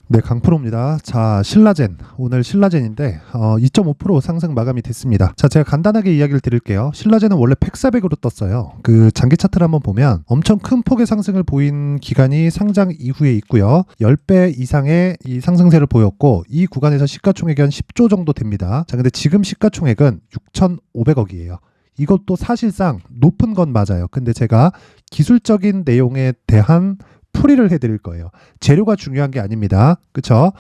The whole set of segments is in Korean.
네, 강프로입니다. 자, 신라젠. 오늘 신라젠인데 2.5% 상승 마감이 됐습니다. 자, 제가 간단하게 이야기를 드릴게요. 신라젠은 원래 팩400으로 떴어요. 그 장기 차트를 한번 보면 엄청 큰 폭의 상승을 보인 기간이 상장 이후에 있고요. 10배 이상의 이 상승세를 보였고 이 구간에서 시가총액이 한 10조 정도 됩니다. 자, 근데 지금 시가총액은 6,500억이에요. 이것도 사실상 높은 건 맞아요. 근데 제가 기술적인 내용에 대한 풀이를 해드릴 거예요. 재료가 중요한 게 아닙니다. 그쵸?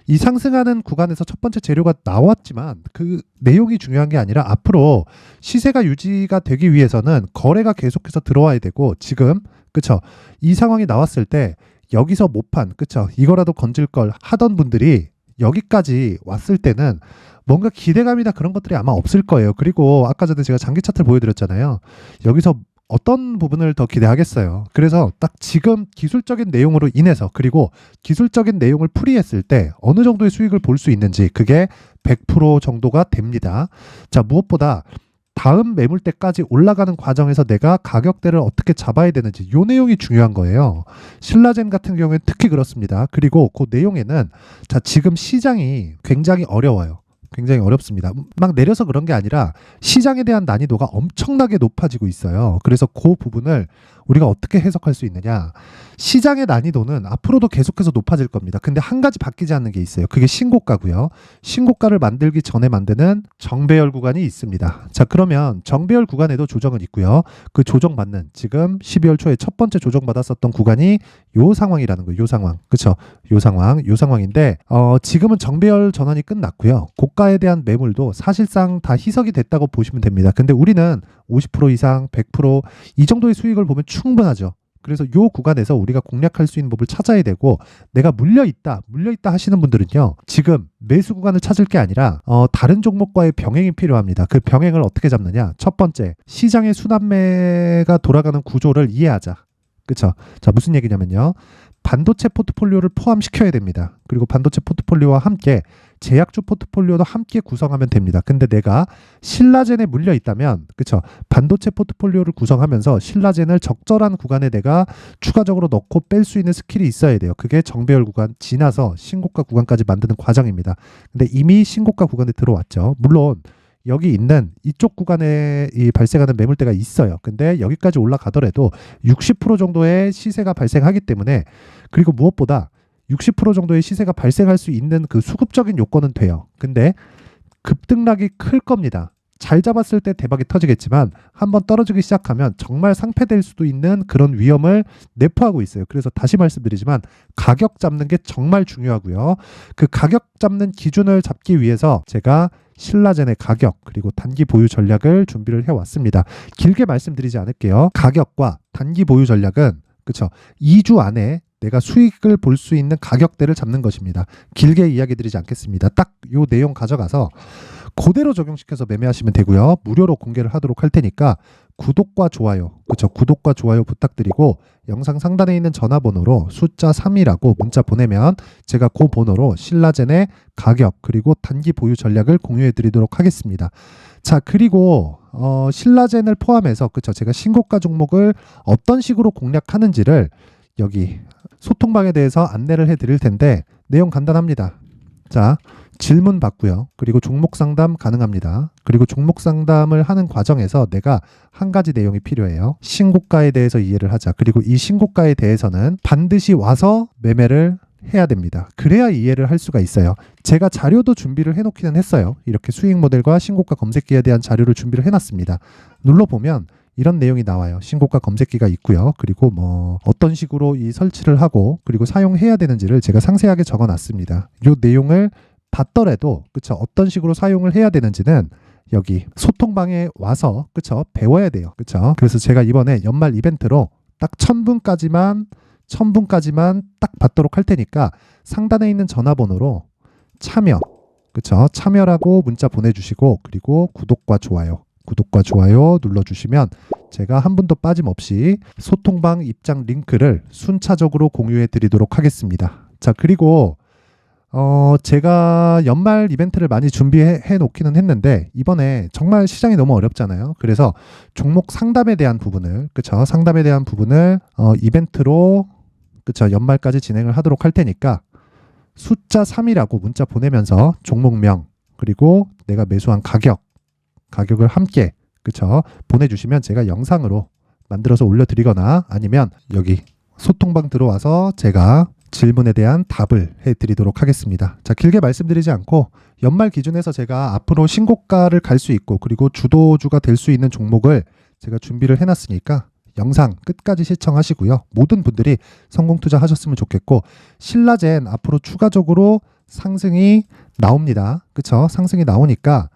이 상승하는 구간에서 첫 번째 재료가 나왔지만 그 내용이 중요한 게 아니라 앞으로 시세가 유지가 되기 위해서는 거래가 계속해서 들어와야 되고 지금 그쵸? 이 상황이 나왔을 때 여기서 못판 그쵸? 이거라도 건질 걸 하던 분들이 여기까지 왔을 때는 뭔가 기대감이나 그런 것들이 아마 없을 거예요. 그리고 아까 전에 제가 장기 차트를 보여드렸잖아요. 여기서 어떤 부분을 더 기대하겠어요. 그래서 딱 지금 기술적인 내용으로 인해서 그리고 기술적인 내용을 풀이했을 때 어느 정도의 수익을 볼 수 있는지 그게 100% 정도가 됩니다. 자, 무엇보다 다음 매물대까지 올라가는 과정에서 내가 가격대를 어떻게 잡아야 되는지 이 내용이 중요한 거예요. 신라젠 같은 경우에는 특히 그렇습니다. 그리고 그 내용에는 자, 지금 시장이 굉장히 어려워요. 굉장히 어렵습니다. 막 내려서 그런 게 아니라 시장에 대한 난이도가 엄청나게 높아지고 있어요. 그래서 그 부분을 우리가 어떻게 해석할 수 있느냐. 시장의 난이도는 앞으로도 계속해서 높아질 겁니다. 근데 한 가지 바뀌지 않는 게 있어요. 그게 신고가고요. 신고가를 만들기 전에 만드는 정배열 구간이 있습니다. 자, 그러면 정배열 구간에도 조정은 있고요. 그 조정받는 지금 12월 초에 첫 번째 조정받았었던 구간이 요 상황이라는 거예요. 요 상황. 그쵸? 요 상황인데 지금은 정배열 전환이 끝났고요. 고가에 대한 매물도 사실상 다 희석이 됐다고 보시면 됩니다. 근데 우리는 50% 이상, 100%이 정도의 수익을 보면 충분하죠. 그래서 요 구간에서 우리가 공략할 수 있는 법을 찾아야 되고 내가 물려있다 하시는 분들은요. 지금 매수 구간을 찾을 게 아니라 다른 종목과의 병행이 필요합니다. 그 병행을 어떻게 잡느냐. 첫 번째, 시장의 순환매가 돌아가는 구조를 이해하자. 그쵸? 자, 무슨 얘기냐면요. 반도체 포트폴리오를 포함시켜야 됩니다. 그리고 반도체 포트폴리오와 함께 제약주 포트폴리오도 함께 구성하면 됩니다. 근데 내가 신라젠에 물려 있다면, 그쵸? 반도체 포트폴리오를 구성하면서 신라젠을 적절한 구간에 내가 추가적으로 넣고 뺄 수 있는 스킬이 있어야 돼요. 그게 정배열 구간 지나서 신고가 구간까지 만드는 과정입니다. 근데 이미 신고가 구간에 들어왔죠. 물론 여기 있는 이쪽 구간에 발생하는 매물대가 있어요. 근데 여기까지 올라가더라도 60% 정도의 시세가 발생하기 때문에 그리고 무엇보다 60% 정도의 시세가 발생할 수 있는 그 수급적인 요건은 돼요. 근데 급등락이 클 겁니다. 잘 잡았을 때 대박이 터지겠지만 한번 떨어지기 시작하면 정말 상폐될 수도 있는 그런 위험을 내포하고 있어요. 그래서 다시 말씀드리지만 가격 잡는 게 정말 중요하고요. 그 가격 잡는 기준을 잡기 위해서 제가 신라젠의 가격 그리고 단기 보유 전략을 준비를 해왔습니다. 길게 말씀드리지 않을게요. 가격과 단기 보유 전략은 그쵸? 2주 안에 내가 수익을 볼 수 있는 가격대를 잡는 것입니다. 길게 이야기 드리지 않겠습니다. 딱 요 내용 가져가서 그대로 적용시켜서 매매하시면 되고요. 무료로 공개를 하도록 할 테니까 구독과 좋아요, 그쵸? 구독과 좋아요 부탁드리고 영상 상단에 있는 전화번호로 숫자 3이라고 문자 보내면 제가 그 번호로 신라젠의 가격 그리고 단기 보유 전략을 공유해 드리도록 하겠습니다. 자, 그리고 신라젠을 포함해서 그쵸? 제가 신고가 종목을 어떤 식으로 공략하는지를 여기 소통방에 대해서 안내를 해 드릴 텐데 내용 간단합니다. 자, 질문 받고요. 그리고 종목 상담 가능합니다. 그리고 종목 상담을 하는 과정에서 내가 한 가지 내용이 필요해요. 신고가에 대해서 이해를 하자. 그리고 이 신고가에 대해서는 반드시 와서 매매를 해야 됩니다. 그래야 이해를 할 수가 있어요. 제가 자료도 준비를 해놓기는 했어요. 이렇게 수익 모델과 신고가 검색기에 대한 자료를 준비를 해놨습니다. 눌러보면 이런 내용이 나와요. 신고가 검색기가 있고요. 그리고 뭐 어떤 식으로 이 설치를 하고 그리고 사용해야 되는지를 제가 상세하게 적어놨습니다. 이 내용을 봤더라도 그쵸? 어떤 식으로 사용을 해야 되는지는 여기 소통방에 와서 그쵸? 배워야 돼요. 그쵸? 그래서 제가 이번에 연말 이벤트로 딱 1000분까지만 딱 받도록 할 테니까 상단에 있는 전화번호로 참여 그쵸? 참여라고 문자 보내주시고 그리고 구독과 좋아요 눌러주시면 제가 한 분도 빠짐없이 소통방 입장 링크를 순차적으로 공유해 드리도록 하겠습니다. 자, 그리고 제가 연말 이벤트를 많이 준비해 놓기는 했는데 이번에 정말 시장이 너무 어렵잖아요. 그래서 종목 상담에 대한 부분을 그쵸? 상담에 대한 부분을 이벤트로 그쵸? 연말까지 진행을 하도록 할 테니까 숫자 3이라고 문자 보내면서 종목명 그리고 내가 매수한 가격을 함께 그쵸? 보내주시면 제가 영상으로 만들어서 올려드리거나 아니면 여기 소통방 들어와서 제가 질문에 대한 답을 해드리도록 하겠습니다. 자, 길게 말씀드리지 않고 연말 기준에서 제가 앞으로 신고가를 갈 수 있고 그리고 주도주가 될 수 있는 종목을 제가 준비를 해놨으니까 영상 끝까지 시청하시고요. 모든 분들이 성공 투자하셨으면 좋겠고 신라젠 앞으로 추가적으로 상승이 나옵니다. 그쵸? 상승이 나오니까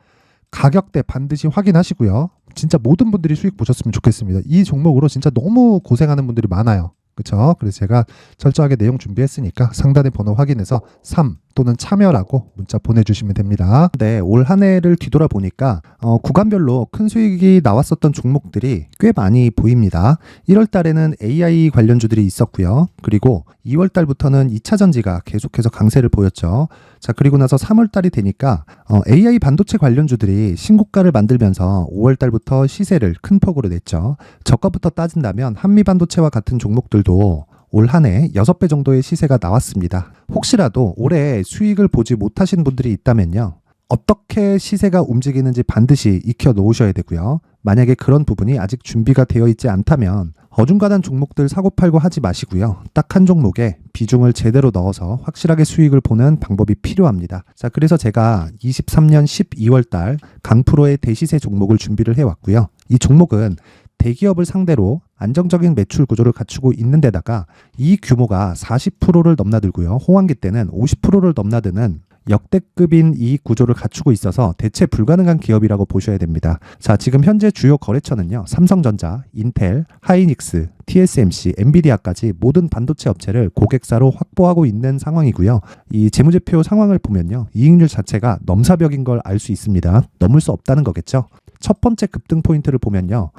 가격대 반드시 확인하시고요. 진짜 모든 분들이 수익 보셨으면 좋겠습니다. 이 종목으로 진짜 너무 고생하는 분들이 많아요. 그쵸? 그래서 제가 철저하게 내용 준비했으니까 상단의 번호 확인해서 3 또는 참여라고 문자 보내주시면 됩니다. 네, 올 한 해를 뒤돌아보니까 구간별로 큰 수익이 나왔었던 종목들이 꽤 많이 보입니다. 1월 달에는 AI 관련주들이 있었고요. 그리고 2월 달부터는 2차 전지가 계속해서 강세를 보였죠. 자, 그리고 나서 3월 달이 되니까 AI 반도체 관련주들이 신고가를 만들면서 5월 달부터 시세를 큰 폭으로 냈죠. 저가부터 따진다면 한미 반도체와 같은 종목들도 올 한 해 6배 정도의 시세가 나왔습니다. 혹시라도 올해 수익을 보지 못하신 분들이 있다면요. 어떻게 시세가 움직이는지 반드시 익혀 놓으셔야 되고요. 만약에 그런 부분이 아직 준비가 되어 있지 않다면 어중간한 종목들 사고팔고 하지 마시고요. 딱 한 종목에 비중을 제대로 넣어서 확실하게 수익을 보는 방법이 필요합니다. 자, 그래서 제가 23년 12월 달 강프로의 대시세 종목을 준비를 해왔고요. 이 종목은 대기업을 상대로 안정적인 매출 구조를 갖추고 있는 데다가 이 규모가 40%를 넘나들고요. 호황기 때는 50%를 넘나드는 역대급인 이익 구조를 갖추고 있어서 대체 불가능한 기업이라고 보셔야 됩니다. 자, 지금 현재 주요 거래처는요. 삼성전자, 인텔, 하이닉스, TSMC, 엔비디아까지 모든 반도체 업체를 고객사로 확보하고 있는 상황이고요. 이 재무제표 상황을 보면요. 이익률 자체가 넘사벽인 걸 알 수 있습니다. 넘을 수 없다는 거겠죠. 첫 번째 급등 포인트를 보면요.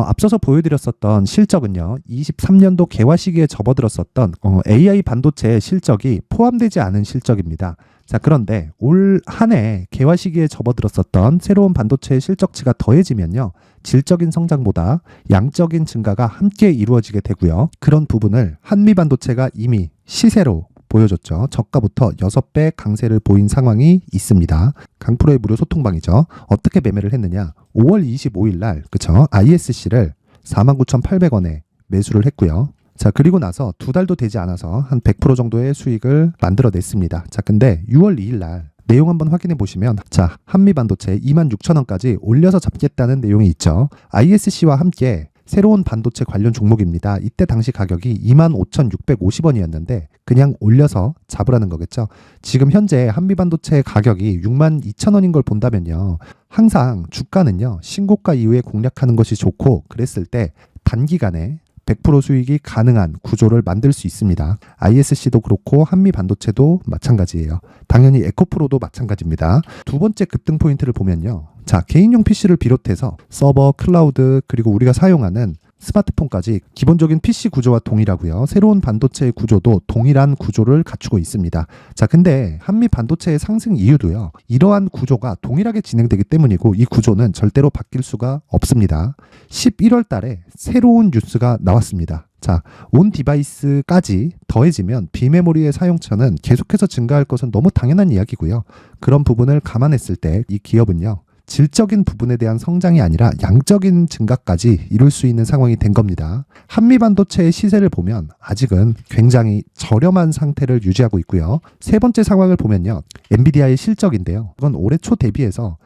앞서서 보여드렸었던 실적은요. 23년도 개화 시기에 접어들었었던 AI 반도체의 실적이 포함되지 않은 실적입니다. 자, 그런데 올 한 해 개화 시기에 접어들었었던 새로운 반도체의 실적치가 더해지면요. 질적인 성장보다 양적인 증가가 함께 이루어지게 되고요. 그런 부분을 한미 반도체가 이미 시세로 보여줬죠. 저가부터 6배 강세를 보인 상황이 있습니다. 강프로의 무료 소통방이죠. 어떻게 매매를 했느냐. 5월 25일 날 그쵸? ISC를 49,800원에 매수를 했고요. 자, 그리고 나서 2달도 되지 않아서 한 100% 정도의 수익을 만들어냈습니다. 자, 근데 6월 2일 날 내용 한번 확인해 보시면 자, 한미반도체 26,000원까지 올려서 잡겠다는 내용이 있죠. ISC와 함께 새로운 반도체 관련 종목입니다. 이때 당시 가격이 25,650원이었는데 그냥 올려서 잡으라는 거겠죠. 지금 현재 한미반도체 가격이 62,000원인 걸 본다면요. 항상 주가는요. 신고가 이후에 공략하는 것이 좋고 그랬을 때 단기간에 100% 수익이 가능한 구조를 만들 수 있습니다. ISC도 그렇고 한미반도체도 마찬가지예요. 당연히 에코프로도 마찬가지입니다. 두 번째 급등 포인트를 보면요. 자, 개인용 PC를 비롯해서 서버, 클라우드, 그리고 우리가 사용하는 스마트폰까지 기본적인 PC 구조와 동일하고요. 새로운 반도체의 구조도 동일한 구조를 갖추고 있습니다. 자, 근데 한미 반도체의 상승 이유도요. 이러한 구조가 동일하게 진행되기 때문이고 이 구조는 절대로 바뀔 수가 없습니다. 11월 달에 새로운 뉴스가 나왔습니다. 자, 온 디바이스까지 더해지면 비메모리의 사용처는 계속해서 증가할 것은 너무 당연한 이야기고요. 그런 부분을 감안했을 때 이 기업은요. 질적인 부분에 대한 성장이 아니라 양적인 증가까지 이룰 수 있는 상황이 된 겁니다. 한미반도체의 시세를 보면 아직은 굉장히 저렴한 상태를 유지하고 있고요. 세 번째 상황을 보면요. 엔비디아의 실적인데요. 이건 올해 초 대비해서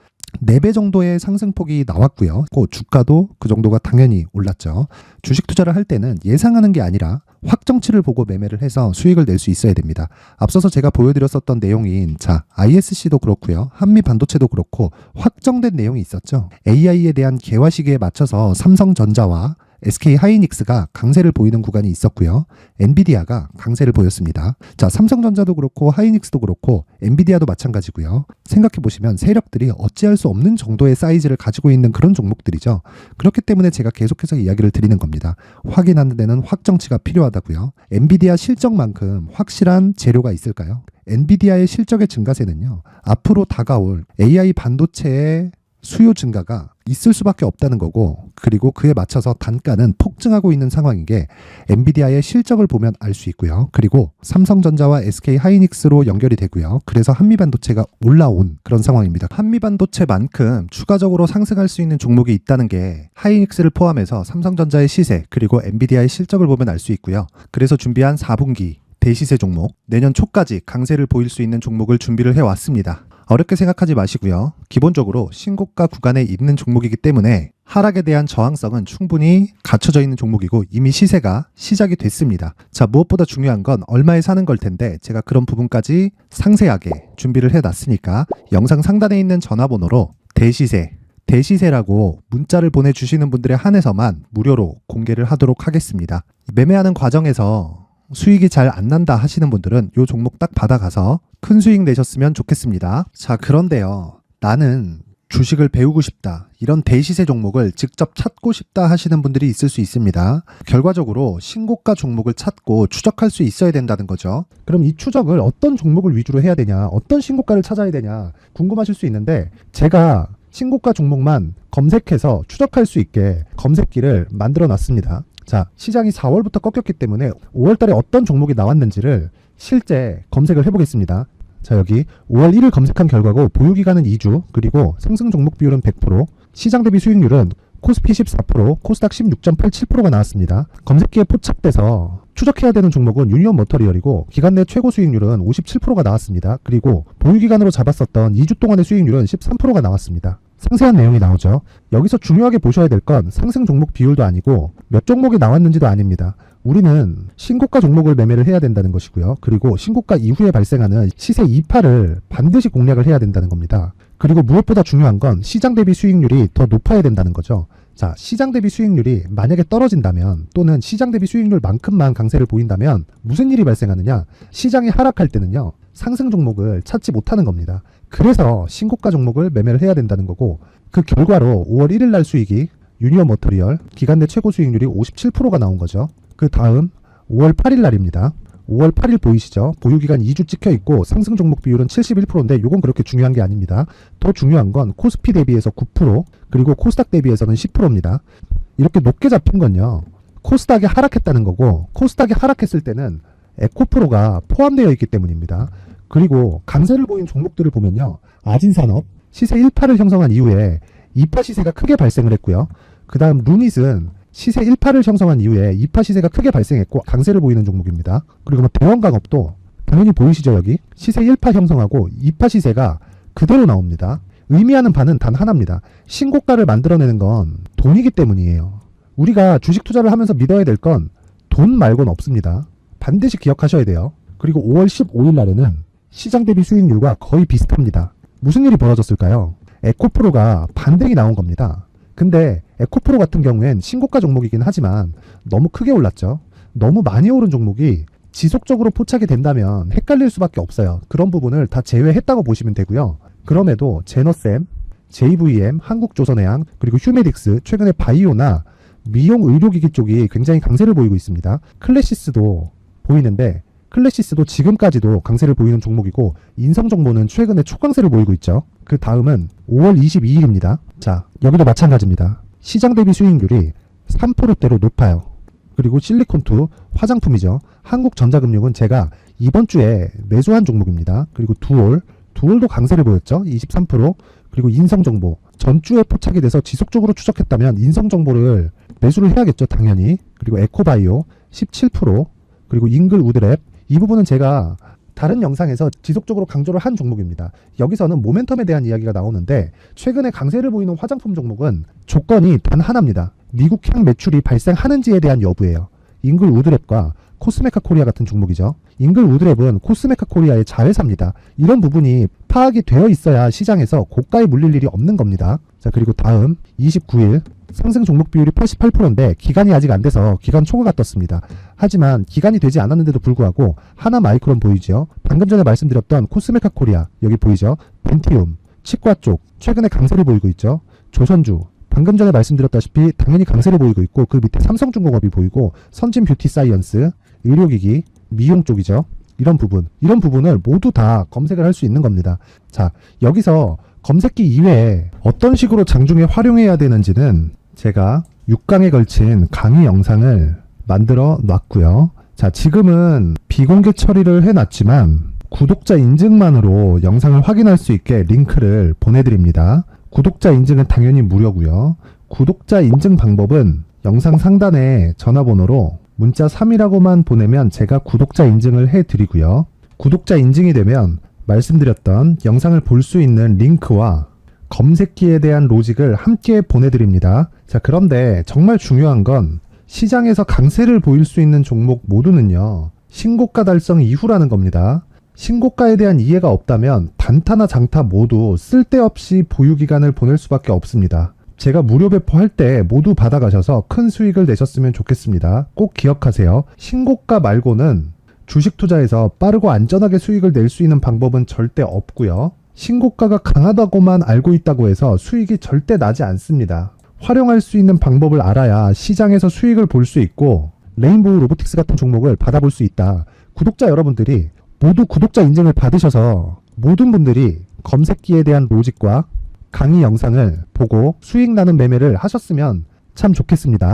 4배 정도의 상승폭이 나왔고요. 주가도 그 정도가 당연히 올랐죠. 주식 투자를 할 때는 예상하는 게 아니라 확정치를 보고 매매를 해서 수익을 낼 수 있어야 됩니다. 앞서서 제가 보여드렸었던 내용인 자, ISC도 그렇고요. 한미 반도체도 그렇고 확정된 내용이 있었죠. AI에 대한 개화 시기에 맞춰서 삼성전자와 SK 하이닉스가 강세를 보이는 구간이 있었고요. 엔비디아가 강세를 보였습니다. 자, 삼성전자도 그렇고 하이닉스도 그렇고 엔비디아도 마찬가지고요. 생각해 보시면 세력들이 어찌할 수 없는 정도의 사이즈를 가지고 있는 그런 종목들이죠. 그렇기 때문에 제가 계속해서 이야기를 드리는 겁니다. 확인하는 데는 확정치가 필요하다고요. 엔비디아 실적만큼 확실한 재료가 있을까요? 엔비디아의 실적의 증가세는요. 앞으로 다가올 AI 반도체의 수요 증가가 있을 수밖에 없다는 거고, 그리고 그에 맞춰서 단가는 폭증하고 있는 상황인 게 엔비디아의 실적을 보면 알 수 있고요. 그리고 삼성전자와 SK 하이닉스로 연결이 되고요. 그래서 한미반도체가 올라온 그런 상황입니다. 한미반도체만큼 추가적으로 상승할 수 있는 종목이 있다는 게 하이닉스를 포함해서 삼성전자의 시세 그리고 엔비디아의 실적을 보면 알 수 있고요. 그래서 준비한 4분기 대시세 종목, 내년 초까지 강세를 보일 수 있는 종목을 준비를 해왔습니다. 어렵게 생각하지 마시고요. 기본적으로 신고가 구간에 있는 종목이기 때문에 하락에 대한 저항성은 충분히 갖춰져 있는 종목이고 이미 시세가 시작이 됐습니다. 자, 무엇보다 중요한 건 얼마에 사는 걸 텐데 제가 그런 부분까지 상세하게 준비를 해놨으니까 영상 상단에 있는 전화번호로 대시세라고 문자를 보내주시는 분들에 한해서만 무료로 공개를 하도록 하겠습니다. 매매하는 과정에서 수익이 잘 안 난다 하시는 분들은 이 종목 딱 받아가서 큰 수익 내셨으면 좋겠습니다. 자, 그런데요. 나는 주식을 배우고 싶다. 이런 대시세 종목을 직접 찾고 싶다 하시는 분들이 있을 수 있습니다. 결과적으로 신고가 종목을 찾고 추적할 수 있어야 된다는 거죠. 그럼 이 추적을 어떤 종목을 위주로 해야 되냐, 어떤 신고가를 찾아야 되냐 궁금하실 수 있는데 제가 신고가 종목만 검색해서 추적할 수 있게 검색기를 만들어 놨습니다. 자, 시장이 4월부터 꺾였기 때문에 5월 달에 어떤 종목이 나왔는지를 실제 검색을 해보겠습니다. 자, 여기 5월 1일 검색한 결과고 보유기간은 2주, 그리고 상승 종목 비율은 100%, 시장 대비 수익률은 코스피 14%, 코스닥 16.87%가 나왔습니다. 검색기에 포착돼서 추적해야 되는 종목은 유니온 머터리얼이고 기간 내 최고 수익률은 57%가 나왔습니다. 그리고 보유기간으로 잡았었던 2주 동안의 수익률은 13%가 나왔습니다. 상세한 내용이 나오죠. 여기서 중요하게 보셔야 될 건 상승 종목 비율도 아니고 몇 종목이 나왔는지도 아닙니다. 우리는 신고가 종목을 매매를 해야 된다는 것이고요. 그리고 신고가 이후에 발생하는 시세 이파를 반드시 공략을 해야 된다는 겁니다. 그리고 무엇보다 중요한 건 시장 대비 수익률이 더 높아야 된다는 거죠. 자, 시장 대비 수익률이 만약에 떨어진다면 또는 시장 대비 수익률만큼만 강세를 보인다면 무슨 일이 발생하느냐? 시장이 하락할 때는요. 상승 종목을 찾지 못하는 겁니다. 그래서 신고가 종목을 매매를 해야 된다는 거고 그 결과로 5월 1일 날 수익이 유니온 머터리얼 기간 내 최고 수익률이 57%가 나온 거죠. 그 다음 5월 8일 날입니다. 5월 8일 보이시죠? 보유기간 2주 찍혀 있고 상승 종목 비율은 71%인데 이건 그렇게 중요한 게 아닙니다. 더 중요한 건 코스피 대비해서 9%, 그리고 코스닥 대비해서는 10%입니다. 이렇게 높게 잡힌 건요. 코스닥이 하락했다는 거고 코스닥이 하락했을 때는 에코프로가 포함되어 있기 때문입니다. 그리고 강세를 보인 종목들을 보면요. 아진산업, 시세 1파를 형성한 이후에 2파 시세가 크게 발생을 했고요. 그 다음 루닛은 시세 1파를 형성한 이후에 2파 시세가 크게 발생했고 강세를 보이는 종목입니다. 그리고 대원강업도 당연히 보이시죠? 여기 시세 1파 형성하고 2파 시세가 그대로 나옵니다. 의미하는 바는 단 하나입니다. 신고가를 만들어내는 건 돈이기 때문이에요. 우리가 주식 투자를 하면서 믿어야 될 건 돈 말고는 없습니다. 반드시 기억하셔야 돼요. 그리고 5월 15일 날에는 시장 대비 수익률과 거의 비슷합니다. 무슨 일이 벌어졌을까요? 에코프로가 반등이 나온 겁니다. 근데 에코프로 같은 경우엔 신고가 종목이긴 하지만 너무 크게 올랐죠. 너무 많이 오른 종목이 지속적으로 포착이 된다면 헷갈릴 수밖에 없어요. 그런 부분을 다 제외했다고 보시면 되고요. 그럼에도 제너셈, JVM, 한국조선해양, 그리고 휴메딕스, 최근에 바이오나 미용 의료기기 쪽이 굉장히 강세를 보이고 있습니다. 클래시스도 보이는데 클래시스도 지금까지도 강세를 보이는 종목이고 인성정보는 최근에 초강세를 보이고 있죠. 그 다음은 5월 22일입니다. 자, 여기도 마찬가지입니다. 시장 대비 수익률이 3%대로 높아요. 그리고 실리콘2 화장품이죠. 한국전자금융은 제가 이번 주에 매수한 종목입니다. 그리고 두올도 강세를 보였죠. 23%. 그리고 인성정보 전주에 포착이 돼서 지속적으로 추적했다면 인성정보를 매수를 해야겠죠. 당연히. 그리고 에코바이오 17%. 그리고 잉글우드랩 이 부분은 제가 다른 영상에서 지속적으로 강조를 한 종목입니다. 여기서는 모멘텀에 대한 이야기가 나오는데 최근에 강세를 보이는 화장품 종목은 조건이 단 하나입니다. 미국 향 매출이 발생하는지에 대한 여부예요. 잉글우드랩과 코스메카 코리아 같은 종목이죠. 잉글우드랩은 코스메카 코리아의 자회사입니다. 이런 부분이 파악이 되어 있어야 시장에서 고가에 물릴 일이 없는 겁니다. 자, 그리고 다음 29일 상승 종목 비율이 88%인데 기간이 아직 안 돼서 기간 초과가 떴습니다. 하지만 기간이 되지 않았는데도 불구하고 하나마이크론 보이죠. 방금 전에 말씀드렸던 코스메카 코리아 여기 보이죠. 벤티움, 치과 쪽 최근에 강세를 보이고 있죠. 조선주 방금 전에 말씀드렸다시피 당연히 강세를 보이고 있고 그 밑에 삼성중공업이 보이고 선진 뷰티 사이언스, 의료기기, 미용 쪽이죠. 이런 부분을 모두 다 검색을 할 수 있는 겁니다. 자, 여기서 검색기 이외에 어떤 식으로 장중에 활용해야 되는지는 제가 6강에 걸친 강의 영상을 만들어 놨고요. 자, 지금은 비공개 처리를 해놨지만 구독자 인증만으로 영상을 확인할 수 있게 링크를 보내드립니다. 구독자 인증은 당연히 무료고요. 구독자 인증 방법은 영상 상단에 전화번호로 문자 3이라고만 보내면 제가 구독자 인증을 해드리고요. 구독자 인증이 되면 말씀드렸던 영상을 볼 수 있는 링크와 검색기에 대한 로직을 함께 보내드립니다. 자, 그런데 정말 중요한 건 시장에서 강세를 보일 수 있는 종목 모두는요, 신고가 달성 이후라는 겁니다. 신고가에 대한 이해가 없다면 단타나 장타 모두 쓸데없이 보유기간을 보낼 수밖에 없습니다. 제가 무료 배포할 때 모두 받아가셔서 큰 수익을 내셨으면 좋겠습니다. 꼭 기억하세요. 신고가 말고는 주식 투자에서 빠르고 안전하게 수익을 낼 수 있는 방법은 절대 없고요. 신고가가 강하다고만 알고 있다고 해서 수익이 절대 나지 않습니다. 활용할 수 있는 방법을 알아야 시장에서 수익을 볼 수 있고 레인보우 로보틱스 같은 종목을 받아볼 수 있다. 구독자 여러분들이 모두 구독자 인증을 받으셔서 모든 분들이 검색기에 대한 로직과 강의 영상을 보고 수익 나는 매매를 하셨으면 참 좋겠습니다.